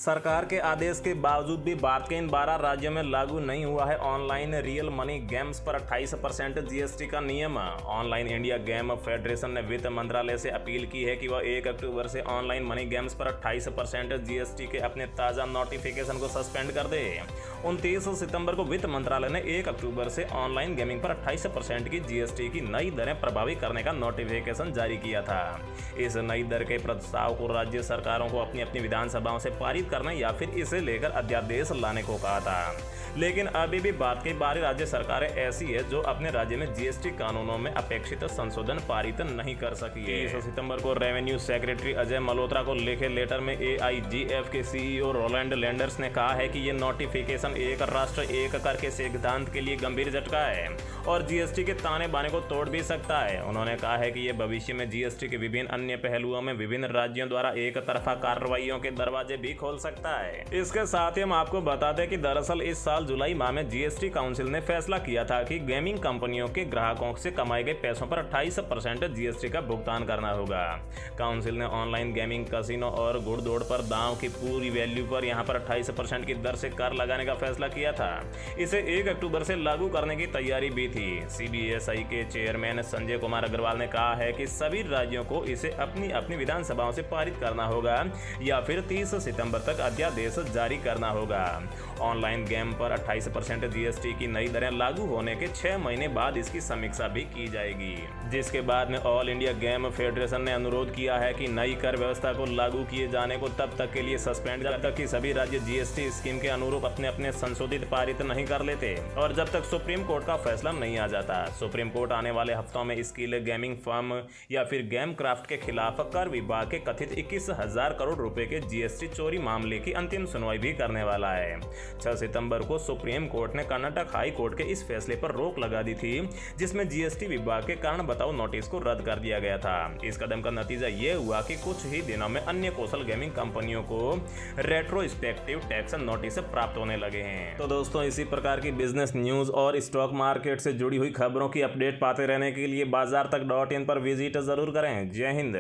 सरकार के आदेश के बावजूद भी भारत के इन 12 राज्यों में लागू नहीं हुआ है ऑनलाइन रियल मनी गेम्स पर 28% जीएसटी का नियम। ऑनलाइन इंडिया गेम फेडरेशन ने वित्त मंत्रालय से अपील की है कि वह 1 अक्टूबर से ऑनलाइन मनी गेम्स पर 28% जीएसटी के अपने ताज़ा नोटिफिकेशन को सस्पेंड कर दे। 29 सितंबर को वित्त मंत्रालय ने 1 अक्टूबर से ऑनलाइन गेमिंग पर 28% की जीएसटी की नई दरें प्रभावी करने का नोटिफिकेशन जारी किया था। इस नई दर के प्रस्ताव को राज्य सरकारों को अपनी अपनी विधानसभाओं से पारित करने या फिर इसे लेकर अध्यादेश लाने को कहा था, लेकिन अभी भी बात की बारी राज्य सरकारें ऐसी है जो अपने राज्य में जीएसटी कानूनों में अपेक्षित संशोधन पारित नहीं कर सकी है। 30 सितंबर को रेवेन्यू सेक्रेटरी अजय मल्होत्रा को लिखे लेटर में एआईजीएफ के सीईओ रोलैंड लैंडर्स ने कहा है कि ये नोटिफिकेशन एक राष्ट्र एक कर के सिद्धांत के लिए गंभीर झटका है और जीएसटी के ताने बाने को तोड़ भी सकता है। उन्होंने कहा है कि ये भविष्य में जीएसटी के विभिन्न अन्य पहलुओं में विभिन्न राज्यों द्वारा एक तरफा कार्रवाइयों के दरवाजे भी खोल सकता है। इसके साथ ही हम आपको बता दें कि दरअसल इस साल जुलाई माह में जीएसटी काउंसिल ने फैसला किया था कि गेमिंग कंपनियों के ग्राहकों से कमाए गए पैसों पर 28% जीएसटी का भुगतान करना होगा। काउंसिल ने ऑनलाइन गेमिंग, कसिनो और घुड़दौड़ पर दांव की पूरी वैल्यू पर यहां पर 28% की दर से कर लगाने का फैसला किया था। इसे 1 अक्टूबर से लागू करने की तैयारी भी थी। सीबीएसई के चेयरमैन संजय कुमार अग्रवाल ने कहा है कि सभी राज्यों को इसे अपनी अपनी विधानसभाओं से पारित करना होगा या फिर 30 सितंबर तक अध्यादेश जारी करना होगा। ऑनलाइन गेम पर 28% जीएसटी की नई दरें लागू होने के 6 महीने बाद इसकी समीक्षा भी की जाएगी, जिसके बाद में ऑल इंडिया गेम फेडरेशन ने अनुरोध किया है कि नई कर व्यवस्था को लागू किए जाने को तब तक के लिए सस्पेंड जब तक कि सभी राज्य जीएसटी स्कीम के अनुरूप अपने अपने संशोधित पारित नहीं कर लेते और जब तक सुप्रीम कोर्ट का फैसला नहीं आ जाता। सुप्रीम कोर्ट आने वाले हफ्तों में स्किल गेमिंग फर्म या फिर गेम क्राफ्ट के खिलाफ कर विभाग के कथित 21,000 करोड़ रुपए के जीएसटी चोरी मामले की अंतिम सुनवाई भी करने वाला है। 6 सितंबर को सुप्रीम कोर्ट ने कर्नाटक हाई कोर्ट के इस फैसले पर रोक लगा दी थी, जिसमें जीएसटी विभाग के कारण बताओ नोटिस को रद्द कर दिया गया था। इस कदम का नतीजा ये हुआ कि कुछ ही दिनों में अन्य कौशल गेमिंग कंपनियों को रेट्रोस्पेक्टिव टैक्स नोटिस प्राप्त होने लगे हैं। तो दोस्तों, इसी प्रकार की बिजनेस न्यूज और स्टॉक मार्केट से जुड़ी हुई खबरों की अपडेट पाते रहने के लिए बाजार तक .in पर विजिट जरूर करें। जय हिंद।